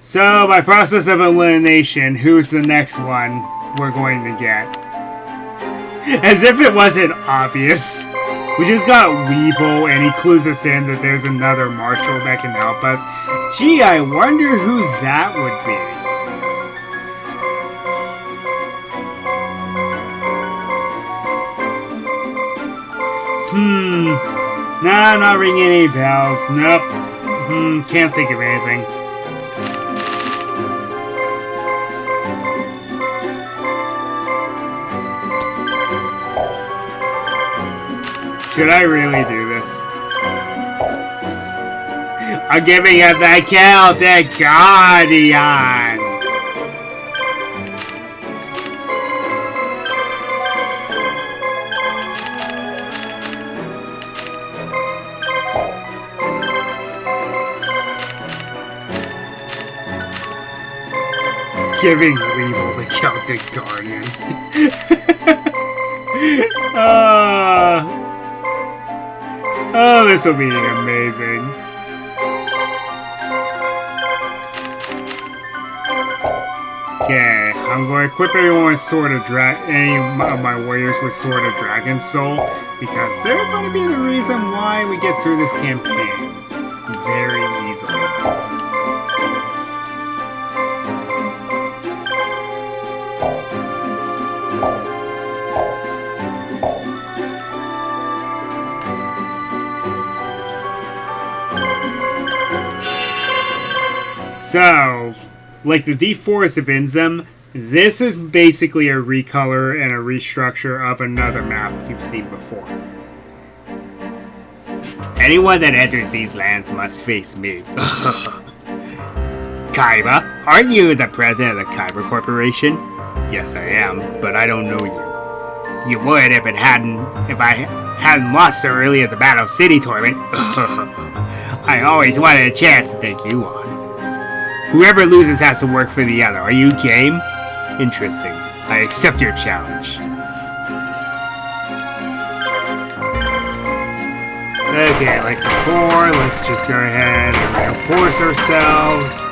So, by process of elimination, who's the next one we're going to get? As if it wasn't obvious. We just got Weevil, and he clues us in that there's another marshal that can help us. Gee, I wonder who that would be. Nah, not ringing any bells. Nope. Can't think of anything. Should I really do this? I'm giving up the Celtic Guardian! Giving Weevil the Celtic Guardian. Oh, this will be amazing. Okay, I'm going to equip everyone with any of my warriors with Sword of Dragon Soul, because they're going to be the reason why we get through this campaign very easily. So, like the D4 of Inzim, this is basically a recolor and a restructure of another map you've seen before. Anyone that enters these lands must face me. Kaiba, aren't you the president of the Kaiba Corporation? Yes, I am, but I don't know you. You would if I hadn't lost so early at the Battle City tournament. I always wanted a chance to take you on. Whoever loses has to work for the other. Are you game? Interesting. I accept your challenge. Okay, like before, let's just go ahead and reinforce ourselves.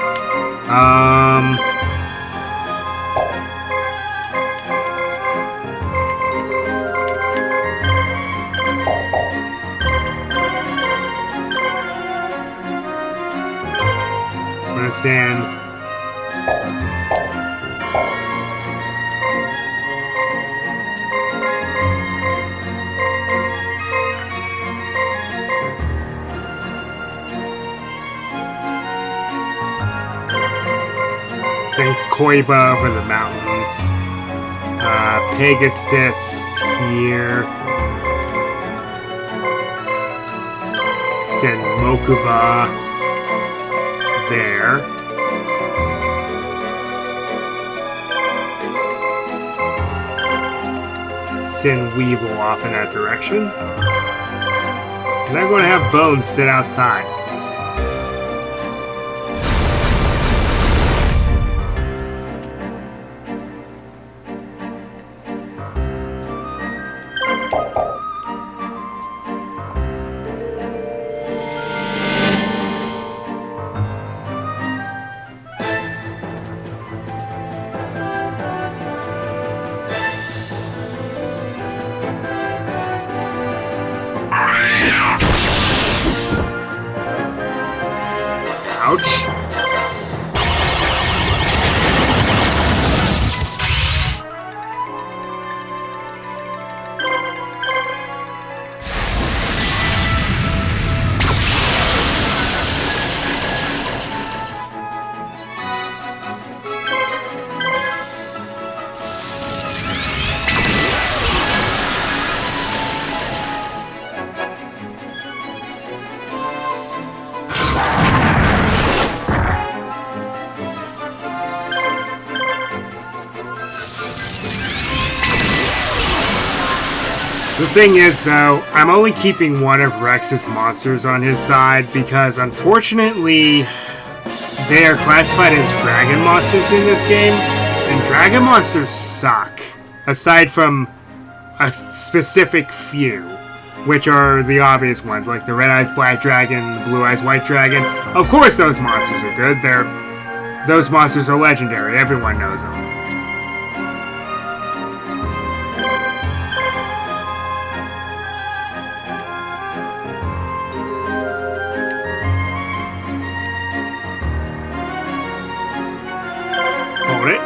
Sand. Send Koiba over the mountains. Pegasus here. Send Mokuba there. Send Weevil off in that direction. And I'm going to have Bones sit outside. Ouch. The thing is, though, I'm only keeping one of Rex's monsters on his side because, unfortunately, they are classified as dragon monsters in this game, and dragon monsters suck, aside from a specific few, which are the obvious ones, like the Red Eyes Black Dragon, the Blue Eyes White Dragon. Of course those monsters are good. Those monsters are legendary. Everyone knows them. Hold it.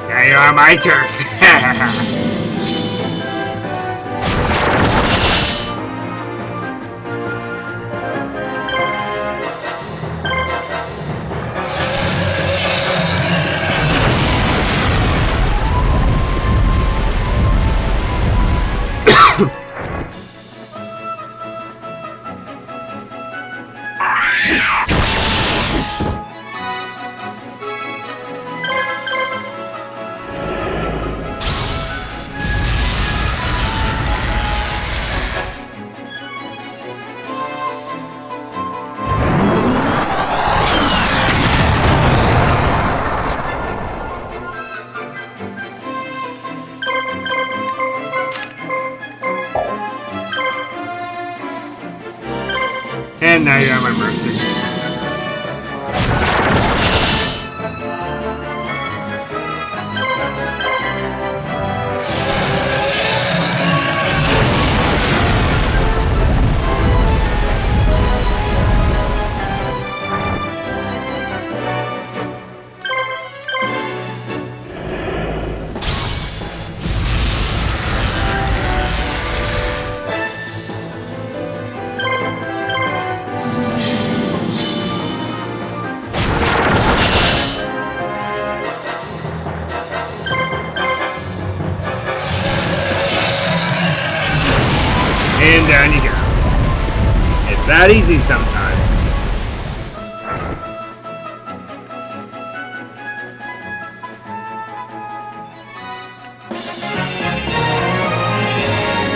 Now you're on my turf. And now you're at my mercy. And down you go. It's that easy sometimes.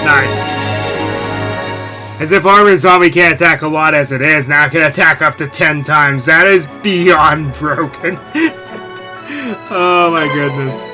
Nice. As if Armored Zombie can't attack a lot as it is, now it can attack up to 10 times. That is beyond broken. Oh my goodness.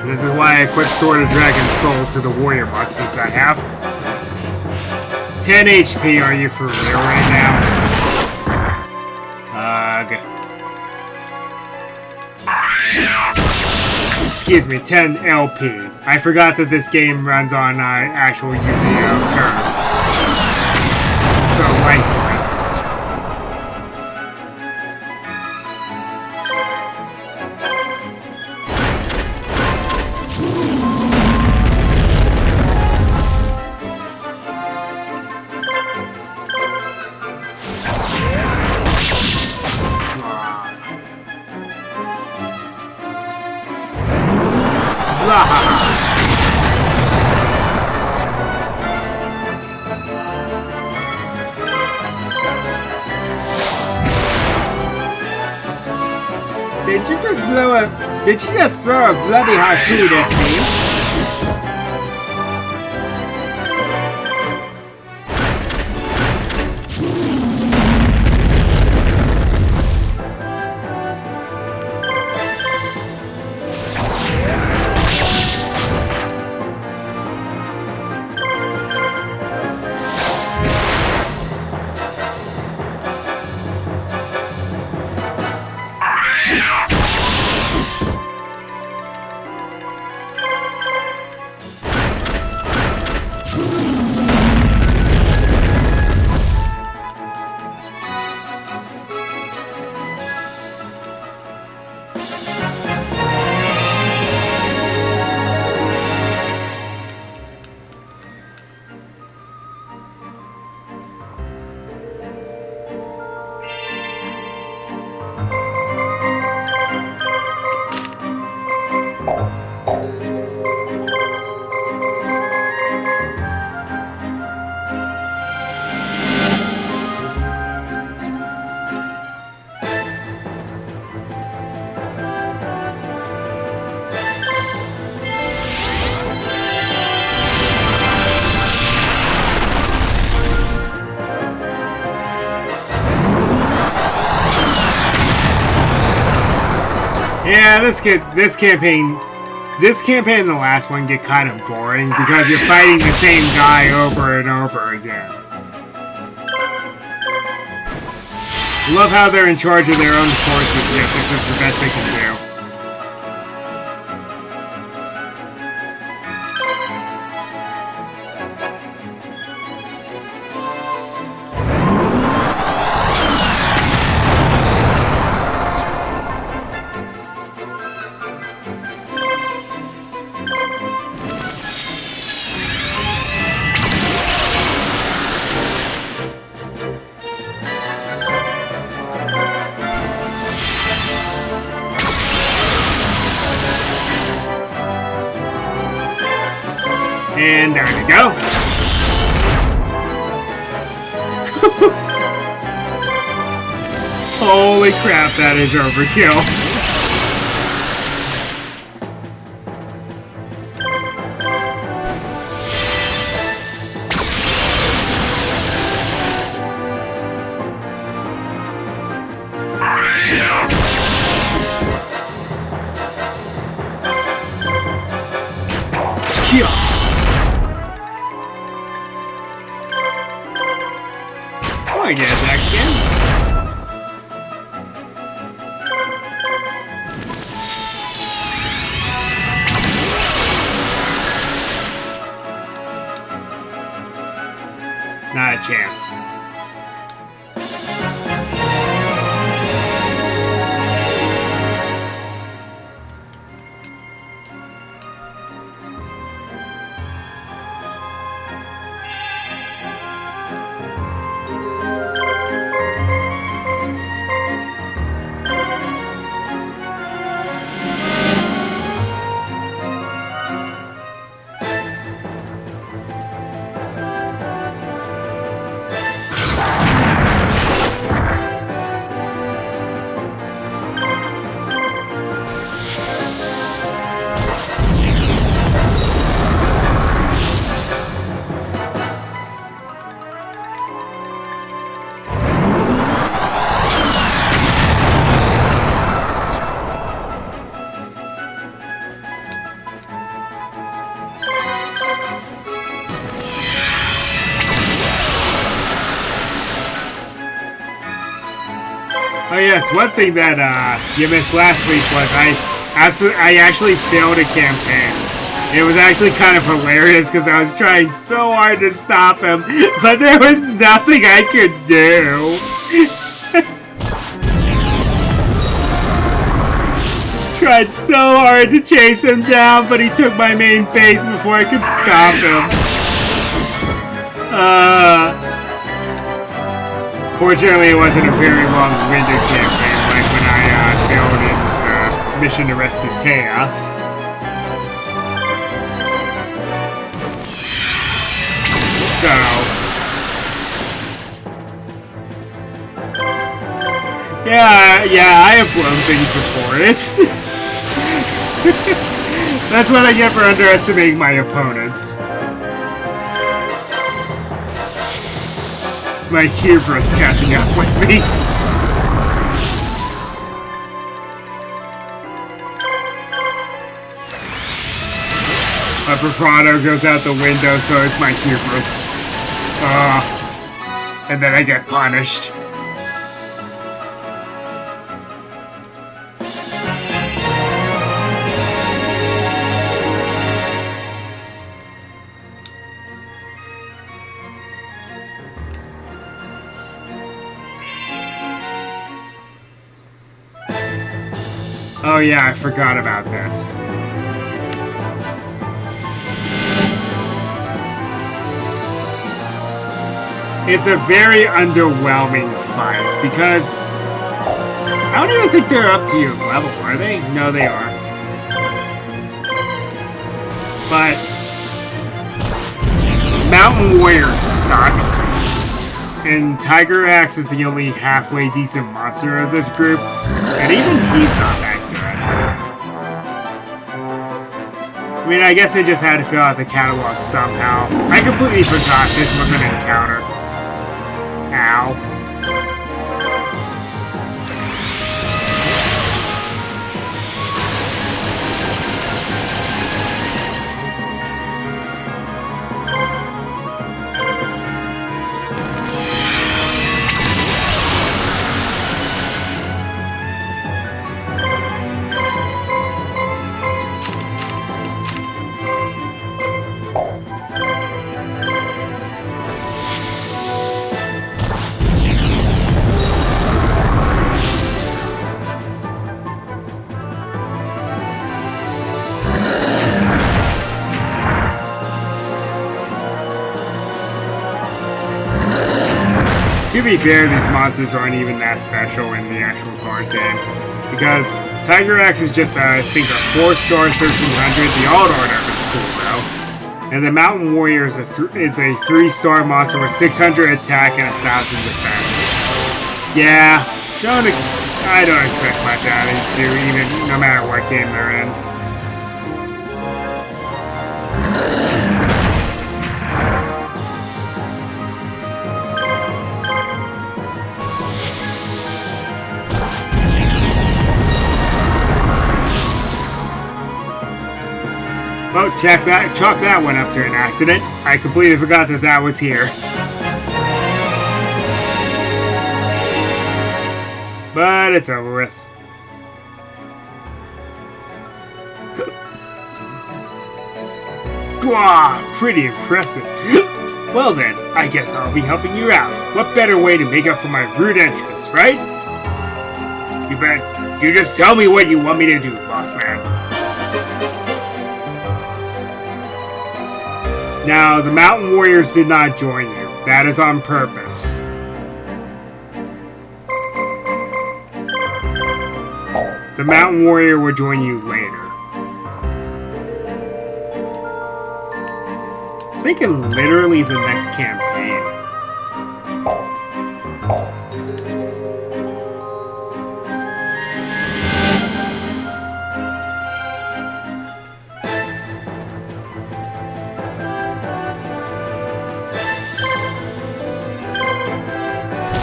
And this is why I equip Sword of Dragon Soul to the warrior monsters I have. 10 HP, are you for real right now? Excuse me, 10 LP. I forgot that this game runs on actual Yu-Gi-Oh terms. So, life points. Did you just blow a... Did you just throw a bloody harpoon at me? this campaign and the last one get kind of boring because you're fighting the same guy over and over again. Love how they're in charge of their own forces, yet this is the best they can do. And there we go. Holy crap, that is overkill. Oh, I get attacked again. Not a chance. Oh yes, one thing that you missed last week was I actually failed a campaign. It was actually kind of hilarious because I was trying so hard to stop him, but there was nothing I could do. Tried so hard to chase him down, but he took my main base before I could stop him. Fortunately, it wasn't a very long-winded campaign, like when I failed in Mission to Rescue Taya. So... Yeah, I have blown things before. That's what I get for underestimating my opponents. My hubris catching up with me. My bravado goes out the window, so is my hubris. And then I get punished. Oh yeah, I forgot about this. It's a very underwhelming fight because I don't even think they're up to your level, are they? No, they are. But Mountain Warrior sucks. And Tiger Axe is the only halfway decent monster of this group, and even he's not that good. I mean, I guess they just had to fill out the catalog somehow. I completely forgot this was an encounter. Ow. To be fair, these monsters aren't even that special in the actual card game. Because Tiger Axe is just, I think, a 4-star 1300. The alt art of it's cool, though. And the Mountain Warrior is a 3-star monster with 600 attack and 1000 defense. Yeah, I don't expect much out of these two, even no matter what game they're in. Oh, chalk that one up to an accident. I completely forgot that was here. But it's over with. Wow, pretty impressive. Well then, I guess I'll be helping you out. What better way to make up for my rude entrance, right? You just tell me what you want me to do, boss man. Now, the Mountain Warriors did not join you. That is on purpose. The Mountain Warrior will join you later. I'm thinking literally the next campaign.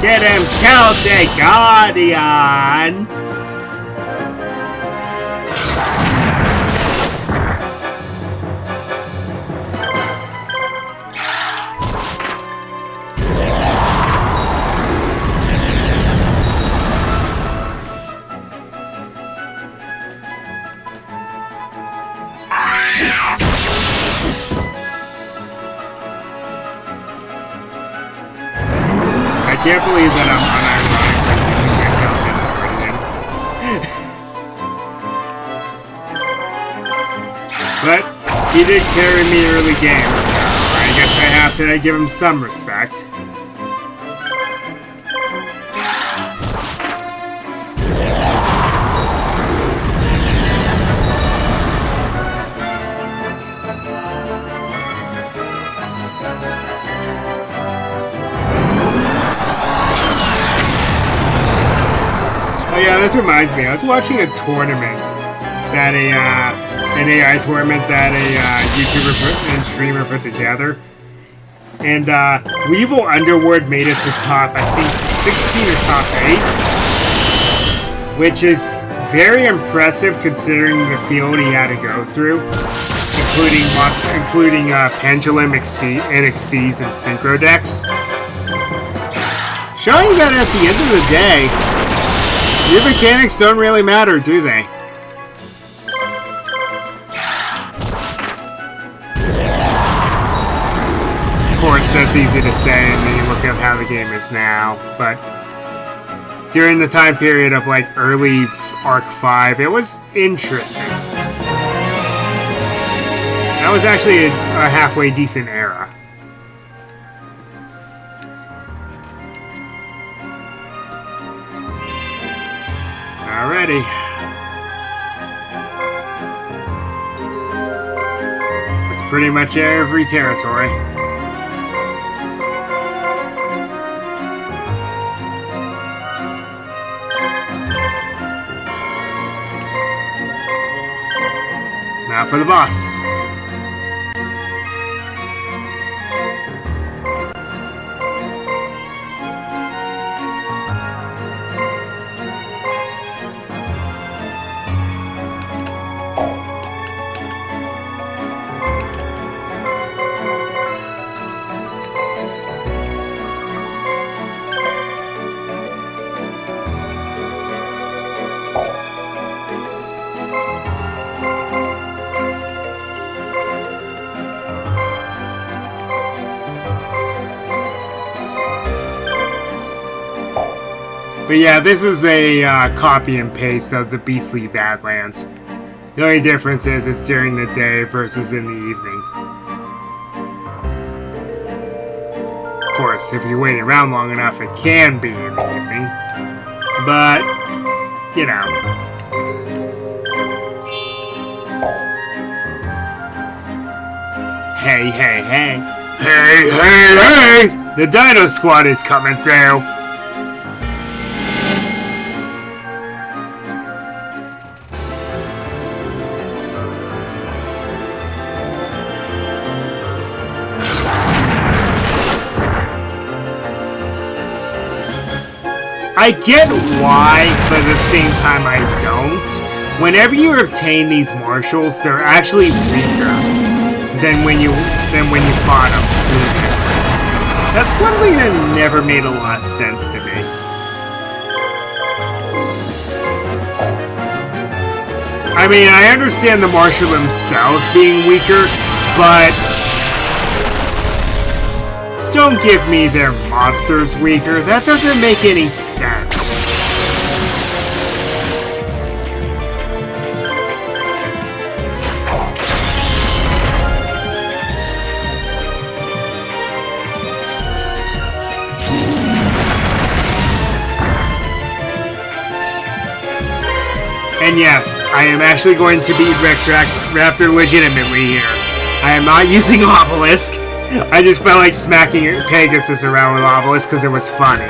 Get him, Celtic Guardian! I can't believe that I'm unironically using my Celtic Guardian. But he did carry me early games, so I guess I have to give him some respect. Yeah, this reminds me. I was watching a tournament that an AI tournament that a YouTuber and streamer put together, and Weevil Underwood made it to top, I think, 16 or top 8, which is very impressive considering the field he had to go through, including Pendulum, NXCs, and Synchro decks. Showing that at the end of the day, your mechanics don't really matter, do they? Of course, that's easy to say, and then you look at how the game is now, but during the time period of, like, early Arc 5, it was interesting. That was actually a halfway decent era. Alrighty. That's pretty much every territory. Now for the boss. But yeah, this is a copy and paste of the Beastly Badlands. The only difference is it's during the day versus in the evening. Of course, if you wait around long enough, it can be in the evening. But, you know. Hey, hey, hey. Hey, hey, hey! The Dino Squad is coming through. I get why, but at the same time I don't. Whenever you obtain these marshals, they're actually weaker than when you fought them previously. That's one thing that never made a lot of sense to me. I mean, I understand the marshal themselves being weaker, but don't give me their monsters weaker. That doesn't make any sense. And yes, I am actually going to beat Raptor legitimately here. I am not using Obelisk. I just felt like smacking Pegasus around with Obelisk because it was funny.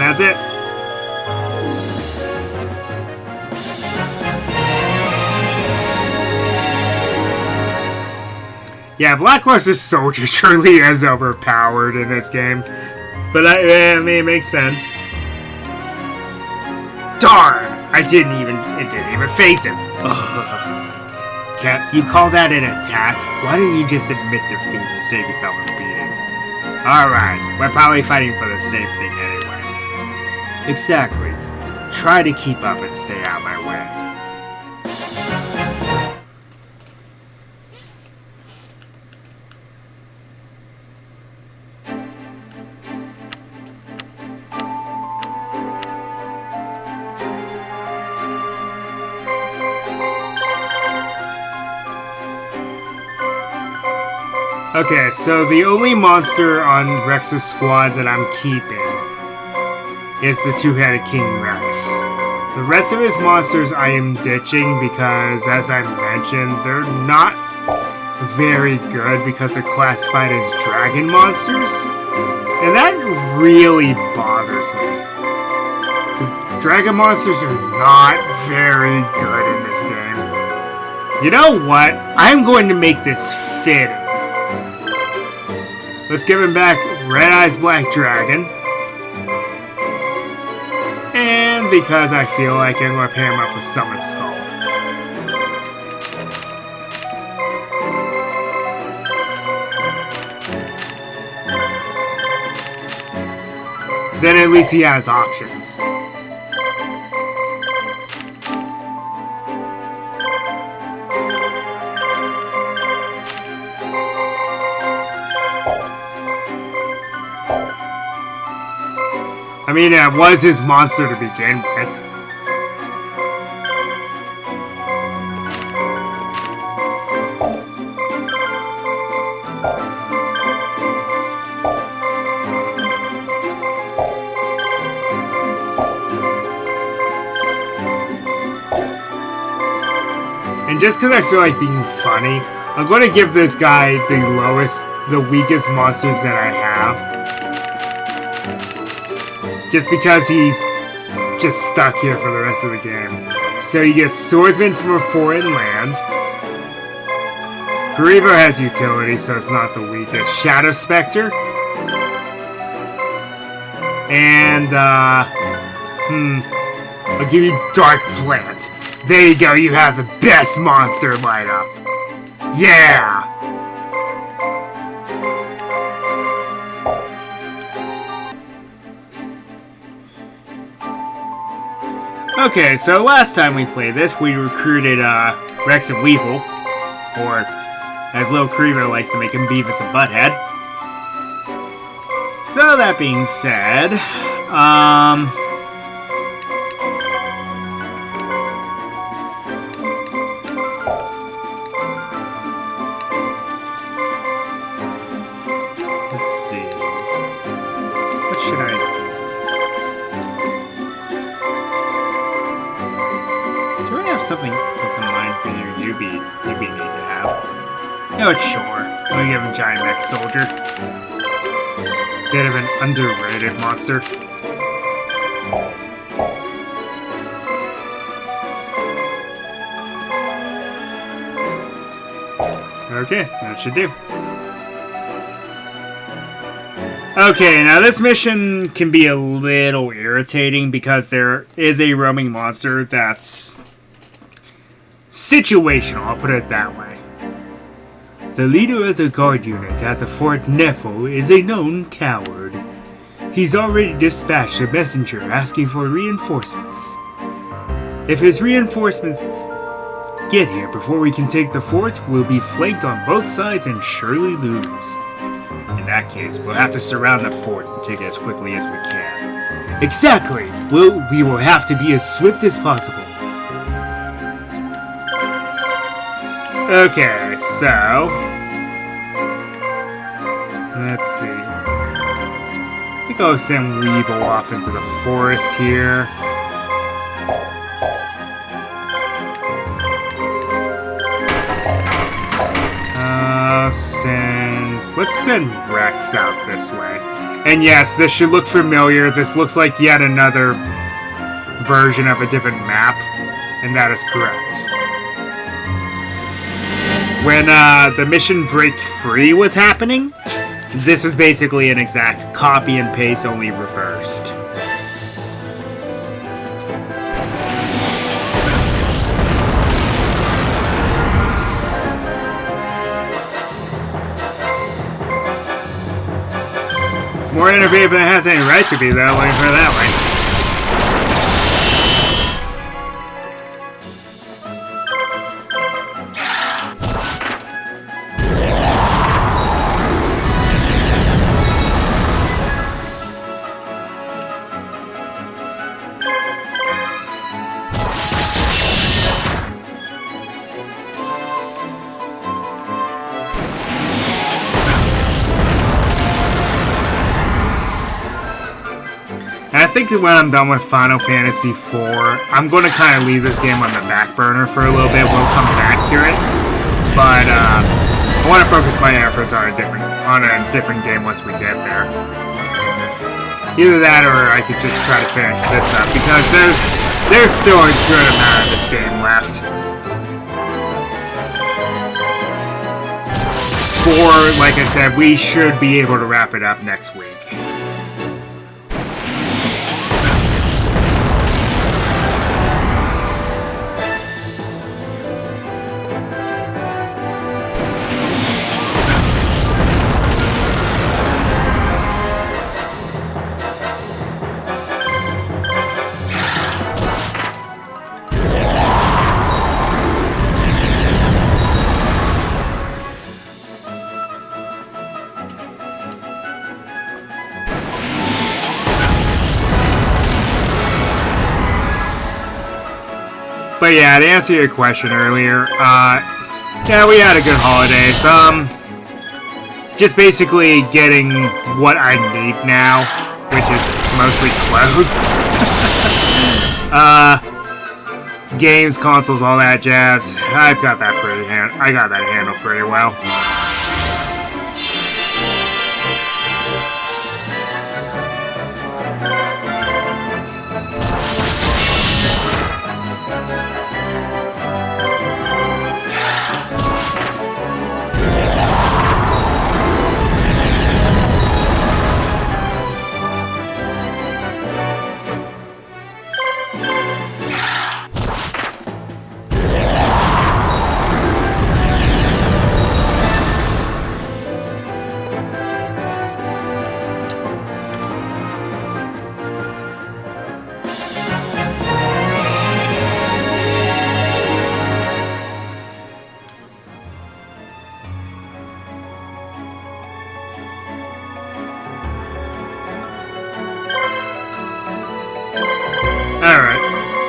That's it. Yeah, Blackluster Soldier truly is overpowered in this game. But I mean, it makes sense. Darn! It didn't even face him. Ugh. Cap, you call that an attack? Why don't you just admit defeat and save yourself a beating? Alright, we're probably fighting for the same thing anyway. Exactly. Try to keep up and stay out of my way. Okay, so the only monster on Rex's squad that I'm keeping is the two-headed King Rex. The rest of his monsters I am ditching because, as I mentioned, they're not very good because they're classified as dragon monsters. And that really bothers me. Because dragon monsters are not very good in this game. You know what? I'm going to make this fitting. Let's give him back Red Eyes Black Dragon. And because I feel like I'm going to pair him up with Summon Skull. Then at least he has options. I mean, it was his monster to begin with. just because I feel like being funny, I'm going to give this guy the weakest monsters that I have. Just because he's just stuck here for the rest of the game. So you get Swordsman from a foreign land. Griever has utility, so it's not the weakest. Shadow Spectre. And, I'll give you Dark Plant. There you go, you have the best monster lineup. Yeah! Okay, so last time we played this, we recruited, Rex and Weevil. Or, as Lil Creever likes to make him, Beavis and Butthead. So, that being said, let's see. What should I do? Do I have something else in mind for you? You need to have. Oh, sure. I'll give him Giant Mech Soldier. Bit of an underrated monster. Okay, that should do. Okay, now this mission can be a little irritating because there is a roaming monster that's situational, I'll put it that way. The leader of the guard unit at the Fort Neffel is a known coward. He's already dispatched a messenger asking for reinforcements. If his reinforcements get here before we can take the fort, we'll be flanked on both sides and surely lose. In that case, we'll have to surround the fort and take it as quickly as we can. Exactly! We will have to be as swift as possible. Okay, so... let's see. I think I'll send Weevil off into the forest here. Let's send Rex out this way. And yes, this should look familiar. This looks like yet another version of a different map. And that is correct. When the mission Break Free was happening, this is basically an exact copy and paste, only reversed. It's more innovative than it has any right to be, though, let me put it that way. I think that when I'm done with Final Fantasy IV, I'm going to kind of leave this game on the back burner for a little bit. We'll come back to it, but I want to focus my efforts on a different game once we get there. Either that, or I could just try to finish this up because there's still a good amount of this game left. Like I said, we should be able to wrap it up next week. But yeah, to answer your question earlier, yeah, we had a good holiday. So, just basically getting what I need now, which is mostly clothes. games, consoles, all that jazz. I got that handled pretty well.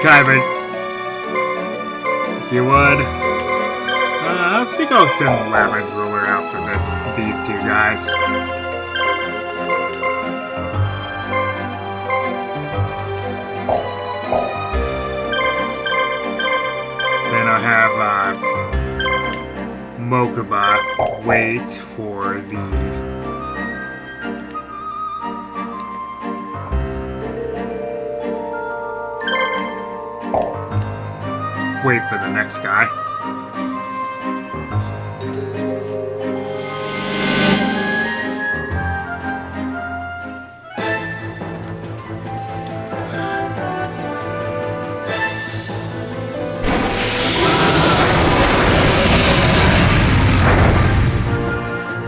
Kyber, if you would, I think I'll send Labyrinth Ruler out for these two guys. Then I'll have Mokuba wait for the next guy.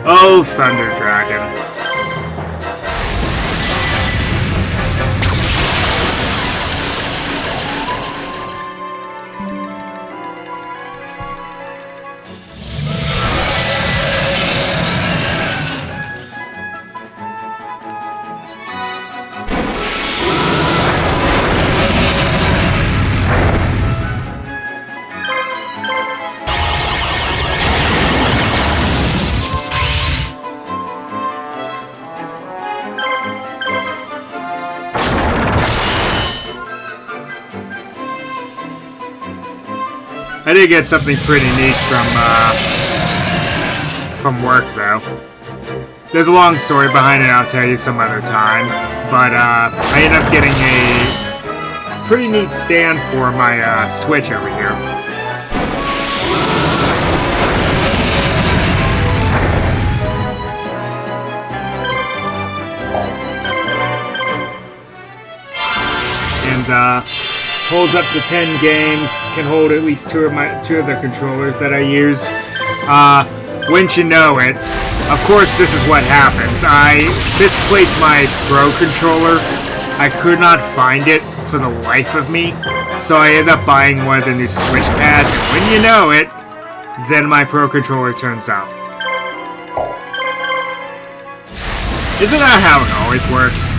Oh, Thunder Dragon. I did get something pretty neat from work, though. There's a long story behind it, I'll tell you some other time. But I ended up getting a pretty neat stand for my Switch over here. And holds up to 10 games, can hold at least two of the controllers that I use. Wouldn't you know it, of course this is what happens. I misplaced my Pro controller. I could not find it for the life of me, so I ended up buying one of the new Switch pads, and when you know it, then my Pro controller turns out. Isn't that how it always works?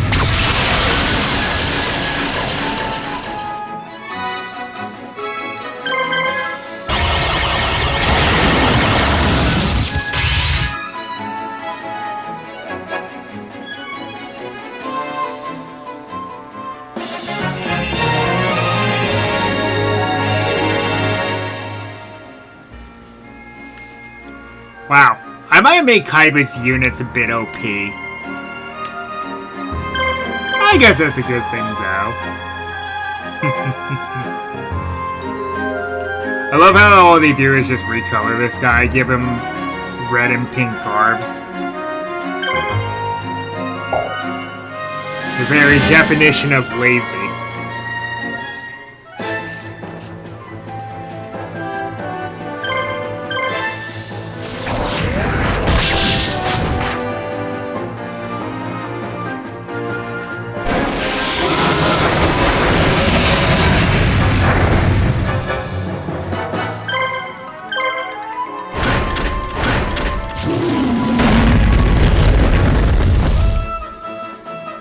Wow, I might have made Kaiba's units a bit OP. I guess that's a good thing, though. I love how all they do is just recolor this guy, give him red and pink garbs. The very definition of lazy.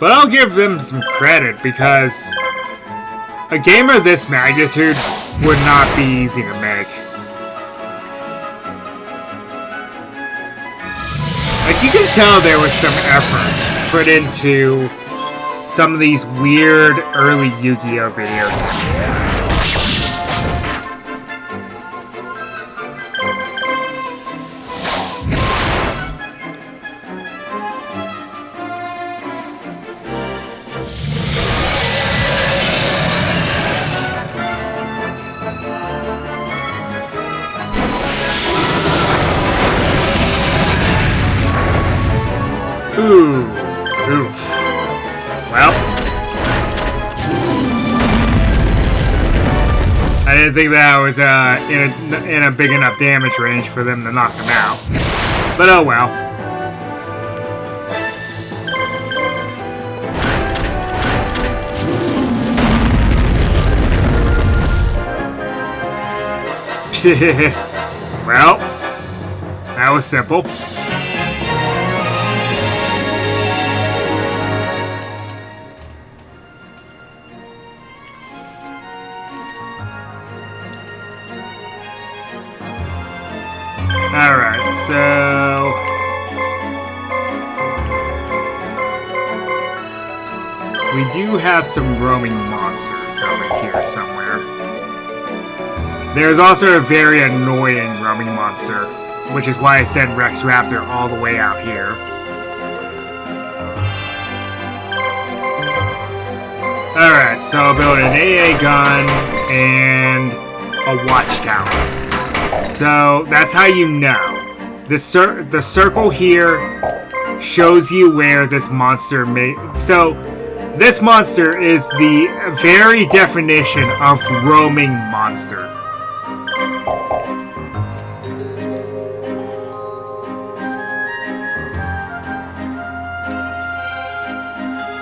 But I'll give them some credit, because a game of this magnitude would not be easy to make. Like, you can tell there was some effort put into some of these weird early Yu-Gi-Oh! Video games. Well, I didn't think that was in a big enough damage range for them to knock him out. But oh well. Well, that was simple. Alright, so... we do have some roaming monsters over here somewhere. There's also a very annoying roaming monster, which is why I sent Rex Raptor all the way out here. Alright, so I'll build an AA gun and a watchtower. So that's how you know. The circle here shows you where this monster may... So this monster is the very definition of roaming monster.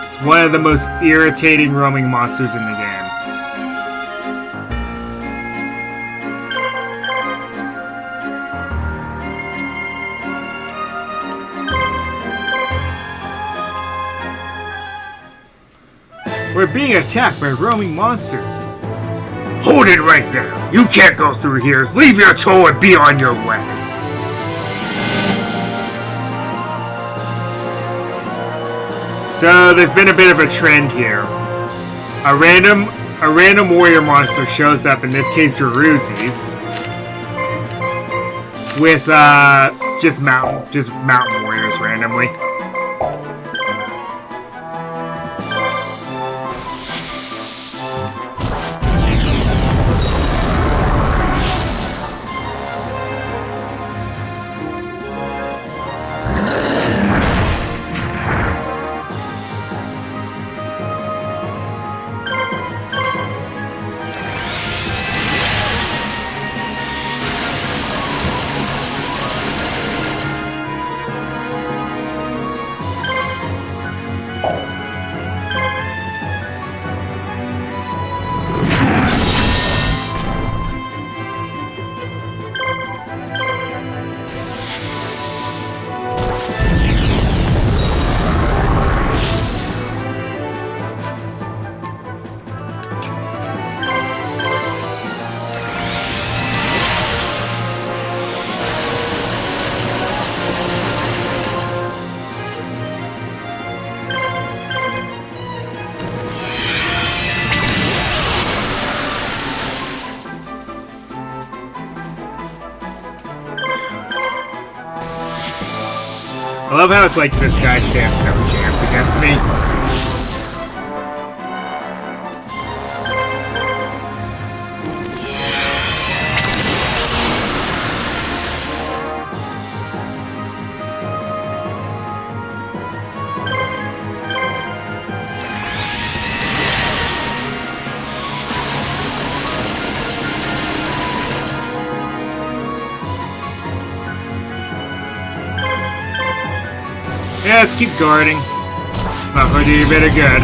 It's one of the most irritating roaming monsters in the game. We're being attacked by roaming monsters. Hold it right there. You can't go through here. Leave your tow and be on your way. So there's been a bit of a trend here. A random warrior monster shows up, in this case Garuzzi's, with just mountain warriors randomly. I love how it's like this guy stands no chance against me. Yeah, let's keep guarding. It's not going to do you a bit of good.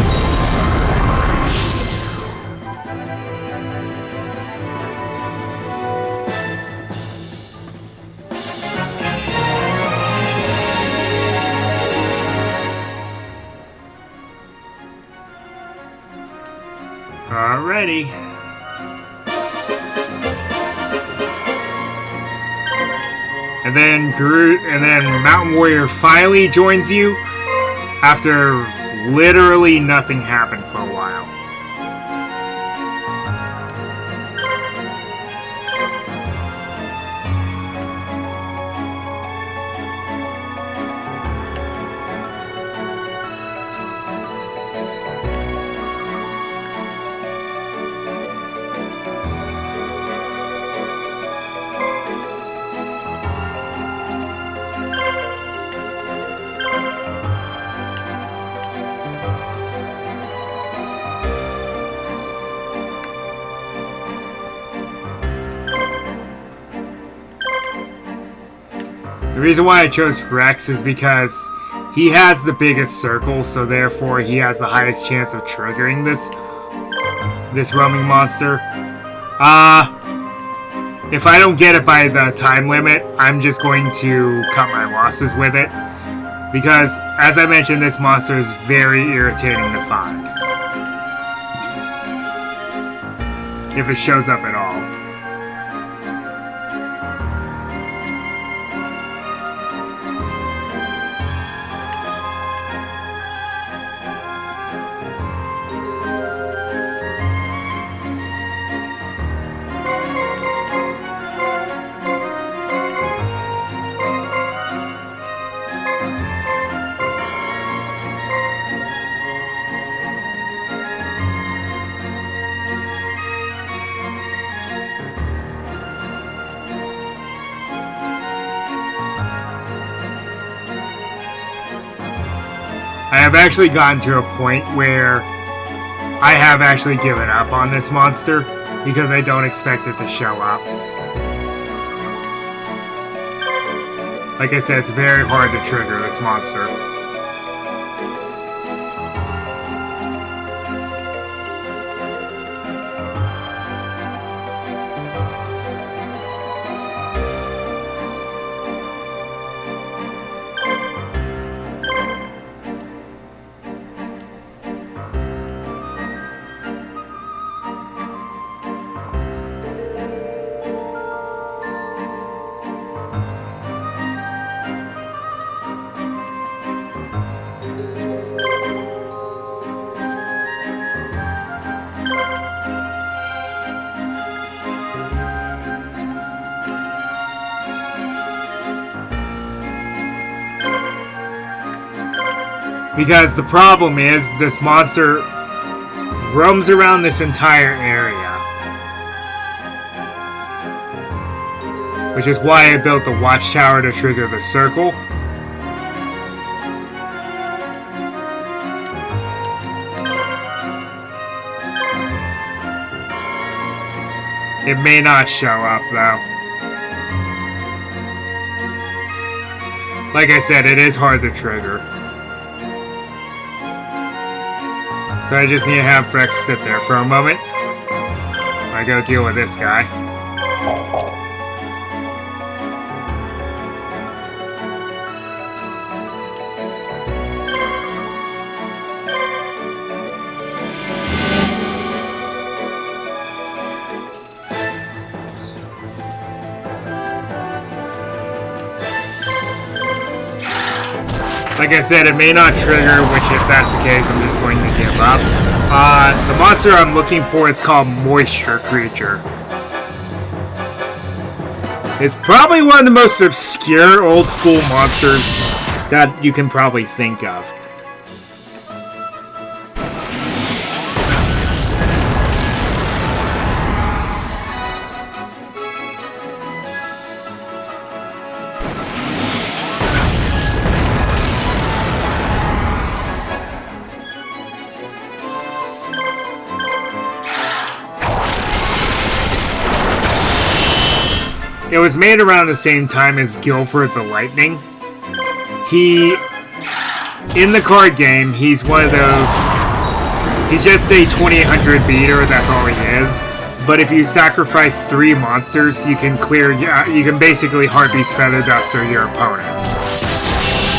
Alrighty. And then Mountain Warrior finally joins you after literally nothing happened for a while. The reason why I chose Rex is because he has the biggest circle, so therefore he has the highest chance of triggering this roaming monster. If I don't get it by the time limit, I'm just going to cut my losses with it. Because, as I mentioned, this monster is very irritating to find. If it shows up at all. I have actually gotten to a point where I have actually given up on this monster because I don't expect it to show up. Like I said, it's very hard to trigger this monster. Because the problem is, this monster roams around this entire area. Which is why I built the watchtower to trigger the circle. It may not show up, though. Like I said, it is hard to trigger. So I just need to have Frex sit there for a moment. I go deal with this guy. Like I said, it may not trigger, which if that's the case, I'm just going to give up. The monster I'm looking for is called Moisture Creature. It's probably one of the most obscure old school monsters that you can probably think of. It was made around the same time as Guilford the Lightning. In the card game, he's one of those... He's just a 2800 beater, that's all he is. But if you sacrifice 3 monsters, you can basically Harpy's Feather Duster your opponent.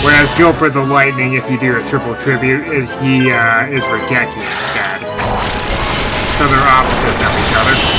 Whereas Guilford the Lightning, if you do a triple tribute, he is Regeki instead. So they're opposites of each other.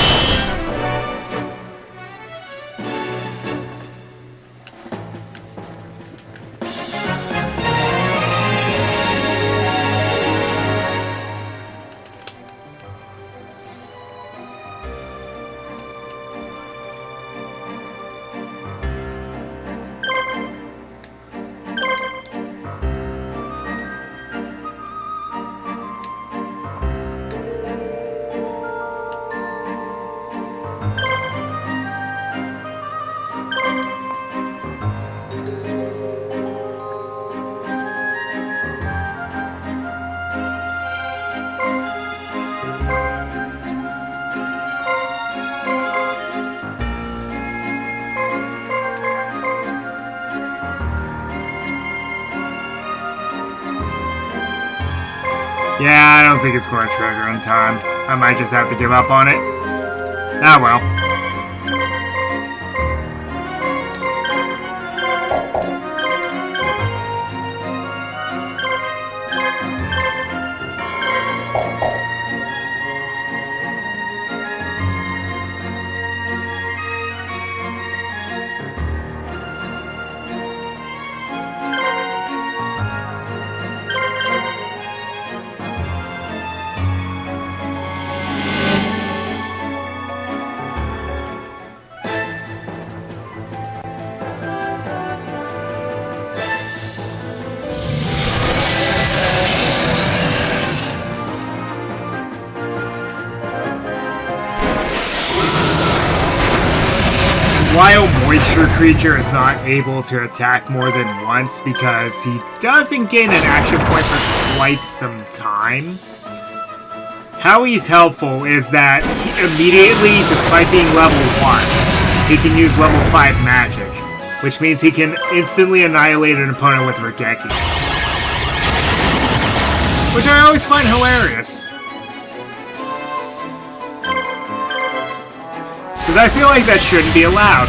Yeah, I don't think it's going to trigger in time. I might just have to give up on it. Ah well. Wild moisture creature is not able to attack more than once because he doesn't gain an action point for quite some time. How he's helpful is that immediately, despite being level 1, he can use level 5 magic, which means he can instantly annihilate an opponent with Regeki. Which I always find hilarious. Because I feel like that shouldn't be allowed.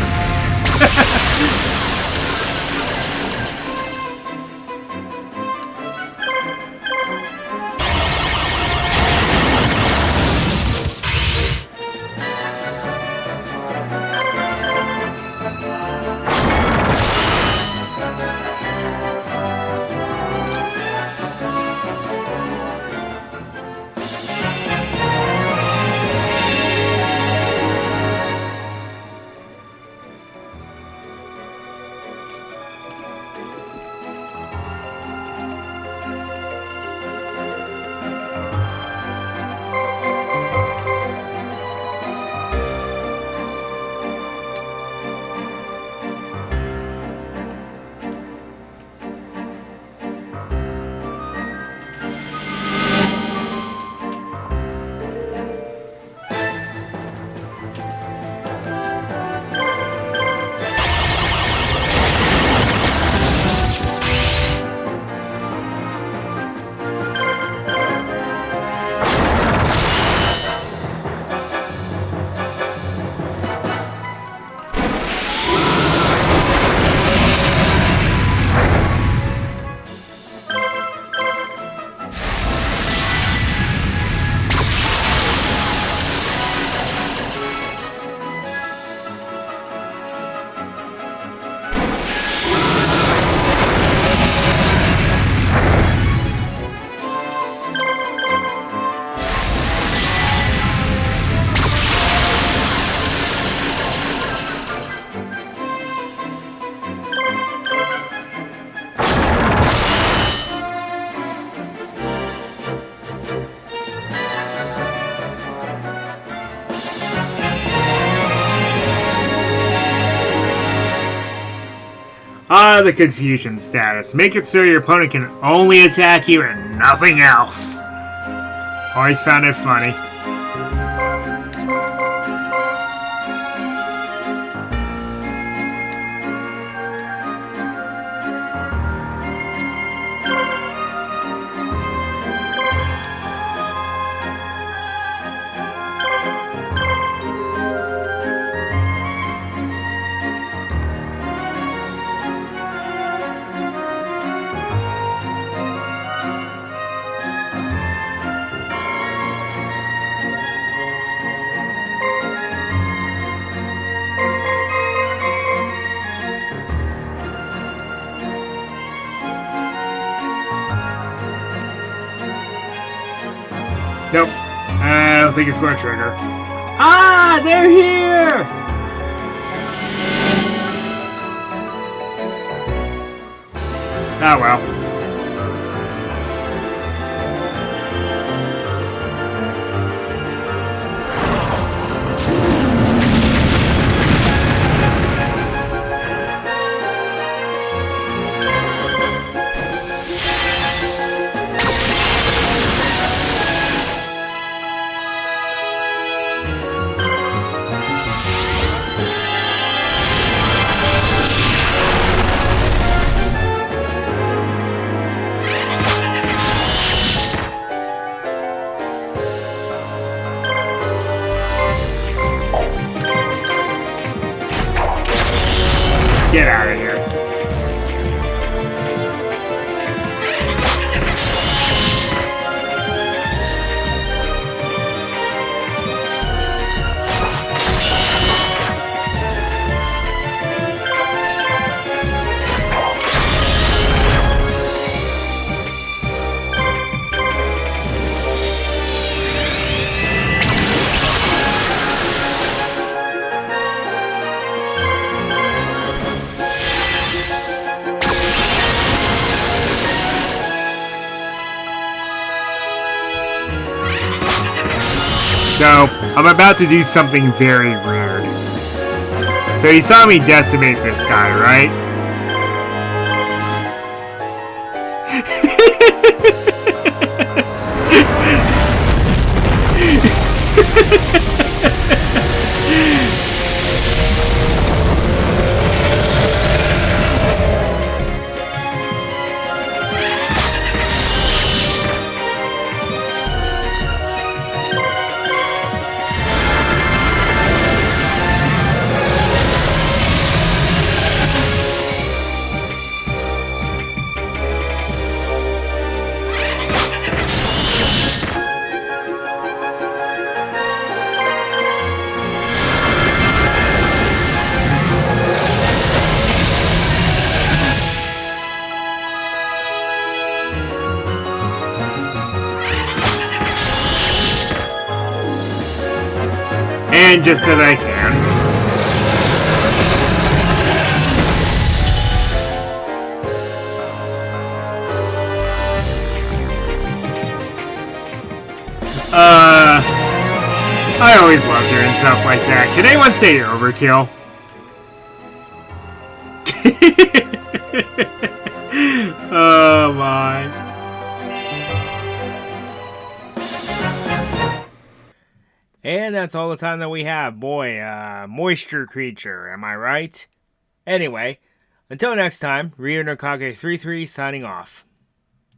The confusion status. Make it so your opponent can only attack you and nothing else. Always found it funny. Nope. I don't think it's going to trigger. Ah, they're here! Ah, well. Get out of here. So, I'm about to do something very weird. So you saw me decimate this guy, right? And just because I can. I always love doing stuff like that. Can anyone say overkill? Oh my. And that's all the time that we have. Boy, moisture creature, am I right? Anyway, until next time, Ryu Nokage 33 signing off.